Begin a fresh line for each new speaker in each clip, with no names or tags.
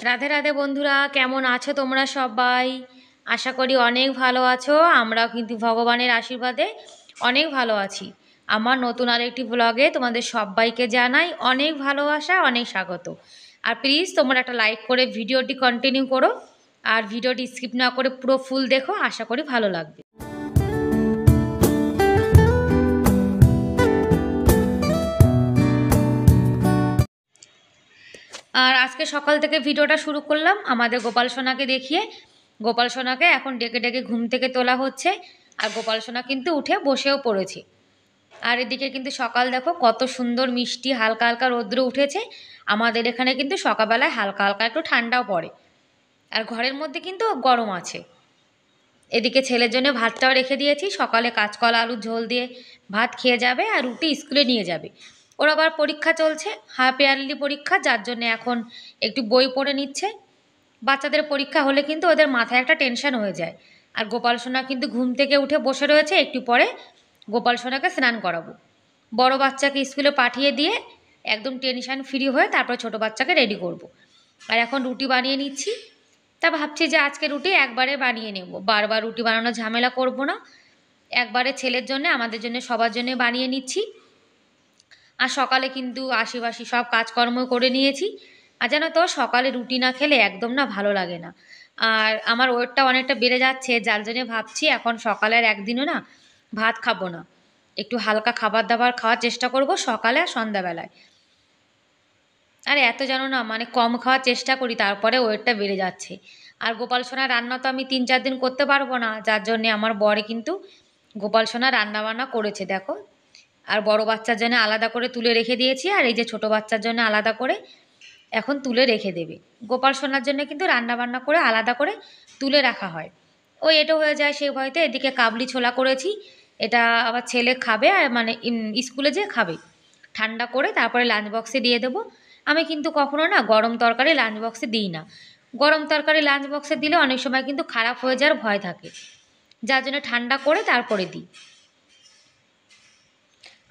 রাধে রাধে বন্ধুরা, কেমন আছো তোমরা সবাই? আশা করি অনেক ভালো আছো। আমরাও কিন্তু ভগবানের আশীর্বাদে অনেক ভালো আছি। আমার নতুন আরেকটি ব্লগে তোমাদের সবাইকে জানাই অনেক ভালোবাসা, অনেক স্বাগত। আর প্লিজ তোমরা একটা লাইক করে ভিডিওটি কন্টিনিউ করো, আর ভিডিওটি স্কিপ না করে পুরো ফুল দেখো, আশা করি ভালো লাগবে। আর আজকে সকাল থেকে ভিডিওটা শুরু করলাম আমাদের গোপাল সোনাকে দেখিয়ে। গোপাল সোনাকে এখন ডেকে ডেকে ঘুম থেকে তোলা হচ্ছে, আর গোপাল সোনা কিন্তু উঠে বসেও পড়েছে। আর এদিকে কিন্তু সকাল দেখো কত সুন্দর মিষ্টি হালকা হালকা রৌদ্র উঠেছে। আমাদের এখানে কিন্তু সকালবেলায় হালকা হালকা একটু ঠান্ডাও পড়ে, আর ঘরের মধ্যে কিন্তু গরম আছে। এদিকে ছেলের জন্য ভাতটাও রেখে দিয়েছি, সকালে কাঁচকলা আলুর ঝোল দিয়ে ভাত খেয়ে যাবে, আর রুটি স্কুলে নিয়ে যাবে। ওর আবার পরীক্ষা চলছে, হাফ ইয়ারলি পরীক্ষা, যার জন্য এখন একটু বই পড়ে নিচ্ছে। বাচ্চাদের পরীক্ষা হলে কিন্তু ওদের মাথায় একটা টেনশন হয়ে যায়। আর গোপাল সোনা কিন্তু ঘুম থেকে উঠে বসে রয়েছে, একটু পরে গোপাল সোনাকে স্নান করাবো। বড় বাচ্চাকে স্কুলে পাঠিয়ে দিয়ে একদম টেনশন ফ্রি হয়ে তারপর ছোট বাচ্চাকে রেডি করব। আর এখন রুটি বানিয়ে নিচ্ছি। তা ভাবছি যে আজকে রুটি একবারে বানিয়ে নেব, বারবার রুটি বানানোর ঝামেলা করব না। একবারে ছেলের জন্য, আমাদের জন্য, সবার জন্য বানিয়ে নিচ্ছি। আর সকালে কিন্তু আশিবাসি সব কাজকর্ম করে নিয়েছি। আর জানো তো সকালে রুটি না খেলে একদম না ভালো লাগে না। আর আমার ওয়েটটা অনেকটা বেড়ে যাচ্ছে, যার জন্য ভাবছি এখন সকালে আর একদিনও না ভাত খাবো না, একটু হালকা খাবার দাবার খাওয়ার চেষ্টা করব সকালে আর সন্ধ্যাবেলায়। আর এত জানো না মানে কম খাওয়ার চেষ্টা করি, তারপরে ওয়েটটা বেড়ে যাচ্ছে। আর গোপাল সোনার রান্না তো আমি 3-4 দিন করতে পারবো না, যার জন্যে আমার বরে কিন্তু গোপাল সোনা রান্না বান্না করেছে দেখো। আর বড় বাচ্চার জন্য আলাদা করে তুলে রেখে দিয়েছি, আর এই যে ছোট বাচ্চার জন্য আলাদা করে এখন তুলে রেখে দেবে। গোপাল সোনার জন্য কিন্তু রান্না বান্না করে আলাদা করে তুলে রাখা হয়। ওই এটা হয়ে যায় সেই ভয়তে। এদিকে কাবলি ছোলা করেছি, এটা আবার ছেলে খাবে, আর মানে স্কুলে যেয়ে খাবে। ঠান্ডা করে তারপরে লাঞ্চ বক্সে দিয়ে দেবো। আমি কিন্তু কখনো না গরম তরকারি লাঞ্চ বক্সে দিই না। গরম তরকারি লাঞ্চ বক্সে দিলে অনেক সময় কিন্তু খারাপ হয়ে যাওয়ার ভয় থাকে, যার জন্য ঠান্ডা করে তারপরে দিই।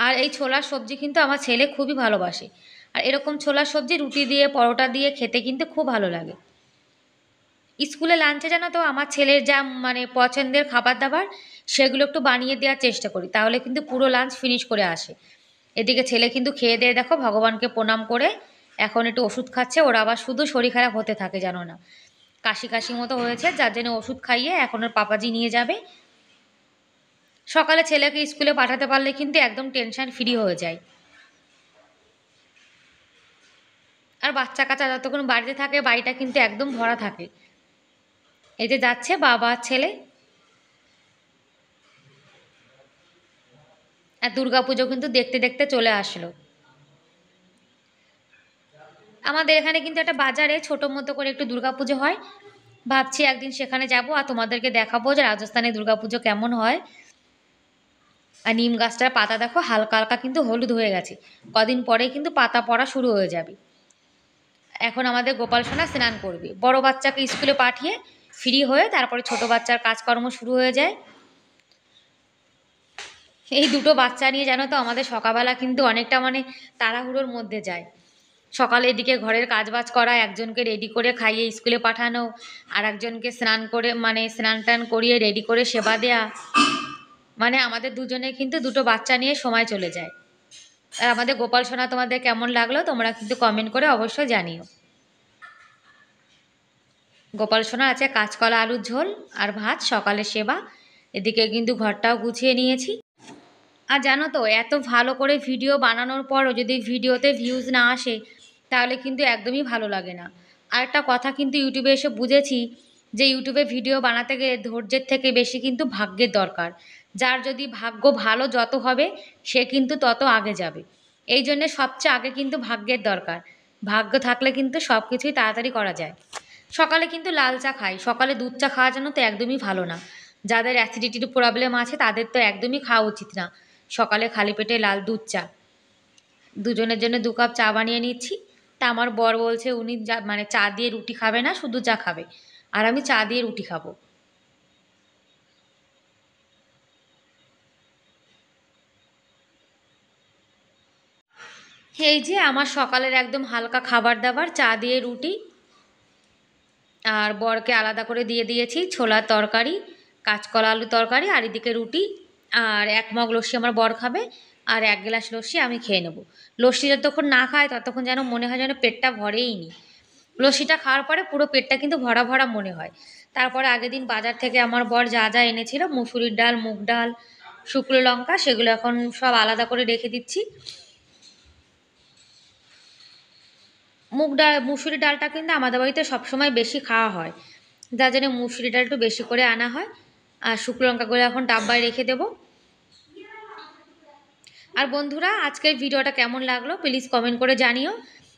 আর এই ছোলার সবজি কিন্তু আমার ছেলে খুবই ভালোবাসে। আর এরকম ছোলার সবজি রুটি দিয়ে পরোটা দিয়ে খেতে কিন্তু খুব ভালো লাগে। স্কুলে লাঞ্চে জানো তো আমার ছেলের যা মানে পছন্দের খাবার দাবার, সেগুলো একটু বানিয়ে দেওয়ার চেষ্টা করি, তাহলে কিন্তু পুরো লাঞ্চ ফিনিশ করে আসে। এদিকে ছেলে কিন্তু খেয়ে দিয়ে দেখো ভগবানকে প্রণাম করে এখন একটু ওষুধ খাচ্ছে। ওর আবার শুধু শরীর খারাপ হতে থাকে জানো না, কাশি কাশি মতো হয়েছে, যার জন্য ওষুধ খাইয়ে এখন ওর পাপাজি নিয়ে যাবে। সকালে ছেলেকে স্কুলে পাঠাতে পারলে কিন্তু একদম টেনশন ফ্রি হয়ে যায়। আর বাচ্চা কাচ্চা যতক্ষণ বাড়িতে থাকে বাড়িটা কিন্তু একদম ভরা থাকে। এই যে যাচ্ছে বাবা আর ছেলে। আর দুর্গাপুজো কিন্তু দেখতে দেখতে চলে আসলো। আমাদের এখানে কিন্তু একটা বাজারে ছোট মতো করে একটু দুর্গাপুজো হয়। ভাবছি একদিন সেখানে যাব আর তোমাদেরকে দেখাবো যে রাজস্থানে দুর্গাপুজো কেমন হয়। আর নিম গাছটার পাতা দেখো হালকা হালকা কিন্তু হলুদ হয়ে গেছে, কদিন পরেই কিন্তু পাতা পড়া শুরু হয়ে যাবে। এখন আমাদের গোপাল সোনা স্নান করবে, বড় বাচ্চাকে স্কুলে পাঠিয়ে ফ্রি হয়ে তারপরে ছোট বাচ্চার কাজকর্ম শুরু হয়ে যায়। এই দুটো বাচ্চা নিয়ে জানো তো আমাদের সকালবেলা কিন্তু অনেকটা মানে তাড়াহুড়োর মধ্যে যায়। সকালে এদিকে ঘরের কাজবাজ করা, একজনকে রেডি করে খাইয়ে স্কুলে পাঠানো, আর একজনকে স্নান করে মানে স্নান টান করিয়ে রেডি করে সেবা দেয়া, মানে আমাদের দুজনে কিন্তু দুটো বাচ্চা নিয়ে সময় চলে যায়। আর আমাদের গোপাল সোনা তোমাদের কেমন লাগলো তোমরা কিন্তু কমেন্ট করে অবশ্যই জানিও। গোপাল সোনা আছে কাঁচকলা আলুর ঝোল আর ভাত, সকালে সেবা। এদিকে কিন্তু ঘরটাও গুছিয়ে নিয়েছি। আর জানো তো এত ভালো করে ভিডিও বানানোর পরও যদি ভিডিওতে ভিউজ না আসে, তাহলে কিন্তু একদমই ভালো লাগে না। আর একটা কথা কিন্তু ইউটিউবে এসে বুঝেছি, যে ইউটিউবে ভিডিও বানাতে গেলে ধৈর্যের থেকে বেশি কিন্তু ভাগ্যের দরকার। যার যদি ভাগ্য ভালো যত হবে, সে কিন্তু তত আগে যাবে। এই জন্যে সবচেয়ে আগে কিন্তু ভাগ্যের দরকার। ভাগ্য থাকলে কিন্তু সব কিছুই তাড়াতাড়ি করা যায়। সকালে কিন্তু লাল চা খাই, সকালে দুধ চা খাওয়া যেন তো একদমই ভালো না। যাদের অ্যাসিডিটির প্রবলেম আছে তাদের তো একদমই খাওয়া উচিত না সকালে খালি পেটে লাল দুধ চা। দুজনের জন্য 2 কাপ চা বানিয়ে নিচ্ছি। তা আমার বর বলছে উনি মানে চা দিয়ে রুটি খাবে না, শুধু চা খাবে, আর আমি চা দিয়ে রুটি খাবো। এই যে আমার সকালের একদম হালকা খাবার দাবার চা দিয়ে রুটি। আর বরকে আলাদা করে দিয়ে দিয়েছি ছোলার তরকারি, কাঁচকলা আলু তরকারি, আর এদিকে রুটি, আর 1 মগ লস্যি আমার বর খাবে, আর 1 গ্লাস লস্যি আমি খেয়ে নেব। লস্যি যতক্ষণ না খায় ততক্ষণ যেন মনে হয় যেন পেটটা ভরেই নি। লস্যিটা খাওয়ার পরে পুরো পেটটা কিন্তু ভরা ভরা মনে হয়। তারপরে আগের দিন বাজার থেকে আমার বর যা যা এনেছিল, মুসুরির ডাল, মুগ ডাল, শুকনো লঙ্কা, সেগুলো এখন সব আলাদা করে রেখে দিচ্ছি। মুসুরি ডালটা কিন্তু আমাদের বাড়িতে সবসময় বেশি খাওয়া হয়, যার জন্য মুসুরি ডাল একটু বেশি করে আনা হয়। আর শুকনো লঙ্কাগুলো এখন ডাব্বায় রেখে দেবো। আর বন্ধুরা, আজকের ভিডিওটা কেমন লাগলো প্লিজ কমেন্ট করে জানিও।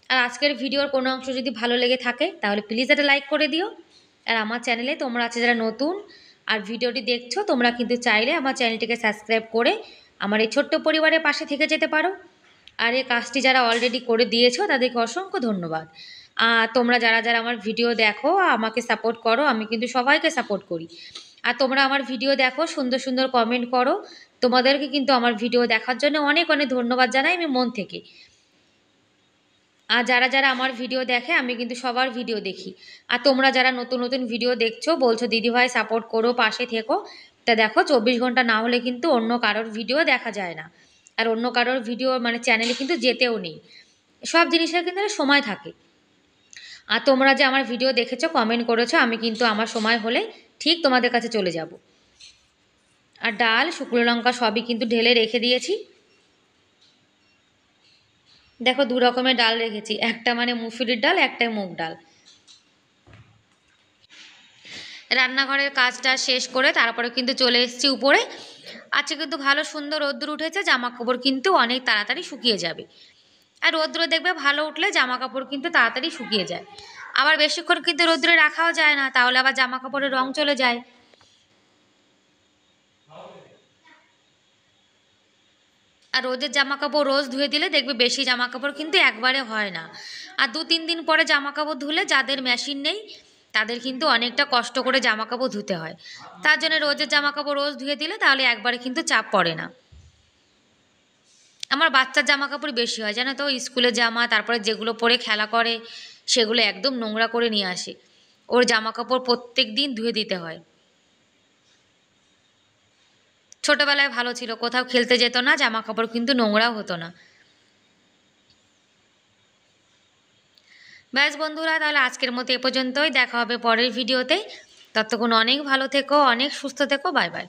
আর আজকের ভিডিওর কোনো অংশ যদি ভালো লেগে থাকে তাহলে প্লিজ একটা লাইক করে দিও। আর আমার চ্যানেলে তোমরা আছে যারা নতুন আর ভিডিওটি দেখছো, তোমরা কিন্তু চাইলে আমার চ্যানেলটিকে সাবস্ক্রাইব করে আমার এই ছোট্ট পরিবারের পাশে থেকে যেতে পারো। আর এই কাজটি যারা অলরেডি করে দিয়েছো তাদেরকে অসংখ্য ধন্যবাদ। আর তোমরা যারা যারা আমার ভিডিও দেখো, আমাকে সাপোর্ট করো, আমি কিন্তু সবাইকে সাপোর্ট করি। আর তোমরা আমার ভিডিও দেখো, সুন্দর সুন্দর কমেন্ট করো, তোমাদেরকে কিন্তু আমার ভিডিও দেখার জন্য অনেক অনেক ধন্যবাদ জানাই আমি মন থেকে। আর যারা যারা আমার ভিডিও দেখে, আমি কিন্তু সবার ভিডিও দেখি। আর তোমরা যারা নতুন নতুন ভিডিও দেখছো, বলছো দিদিভাই সাপোর্ট করো, পাশে থেকো, তা দেখো 24 ঘন্টা না হলে কিন্তু অন্য কারোর ভিডিও দেখা যায় না। আর অন্য কারোর ভিডিও মানে চ্যানেলে কিন্তু যেতেও নেই। সব জিনিসের কিন্তু একটা সময় থাকে। আর তোমরা যে আমার ভিডিও দেখেছো, কমেন্ট করেছো, আমি কিন্তু আমার সময় হলে ঠিক তোমাদের কাছে চলে যাব। আর ডাল, শুকনো লঙ্কা সবই কিন্তু ঢেলে রেখে দিয়েছি। দেখো 2 রকমের ডাল রেখেছি, একটা মানে মুসুরির ডাল, একটা মুগ ডাল। রান্নাঘরের কাজটা শেষ করে তারপরে কিন্তু চলে এসেছি উপরে। আজকে কিন্তু ভালো সুন্দর রোদ্দুর উঠেছে, জামা কাপড় কিন্তু অনেক তাড়াতাড়ি শুকিয়ে যাবে। আর রোদ্দুরে দেখবে ভালো উঠলে জামা কাপড় কিন্তু তাড়াতাড়ি শুকিয়ে যায়। আবার বেশিক্ষণ কিন্তু রোদ্দুরে রাখাও যায় না, তাহলে আবার জামা কাপড়ের রং চলে যায়। আর রোদের জামা কাপড় রোজ ধুয়ে দিলে দেখবে বেশি জামা কাপড় কিন্তু একবারে হয় না। আর 2-3 দিন পরে জামা কাপড় ধুলে, যাদের মেশিন নেই তাদের কিন্তু অনেকটা কষ্ট করে জামা কাপড় ধুতে হয়। তার জন্য রোজের জামা কাপড় রোজ ধুয়ে দিলে তাহলে একবারে কিন্তু চাপ পড়ে না। আমার বাচ্চার জামা কাপড় বেশি হয় জানো তো, স্কুলের জামা, তারপরে যেগুলো পরে খেলা করে সেগুলো একদম নোংরা করে নিয়ে আসে। ওর জামা কাপড় প্রত্যেক দিন ধুয়ে দিতে হয়। ছোটবেলায় ভালো ছিল, কোথাও খেলতে যেত না, জামা কাপড় কিন্তু নোংরাও হতো না। ব্যাস বন্ধুরা, তাহলে আজকের মতো এ পর্যন্তই, দেখা হবে পরের ভিডিওতে। ততক্ষণ অনেক ভালো থেকো, অনেক সুস্থ থেকো, বাই বাই।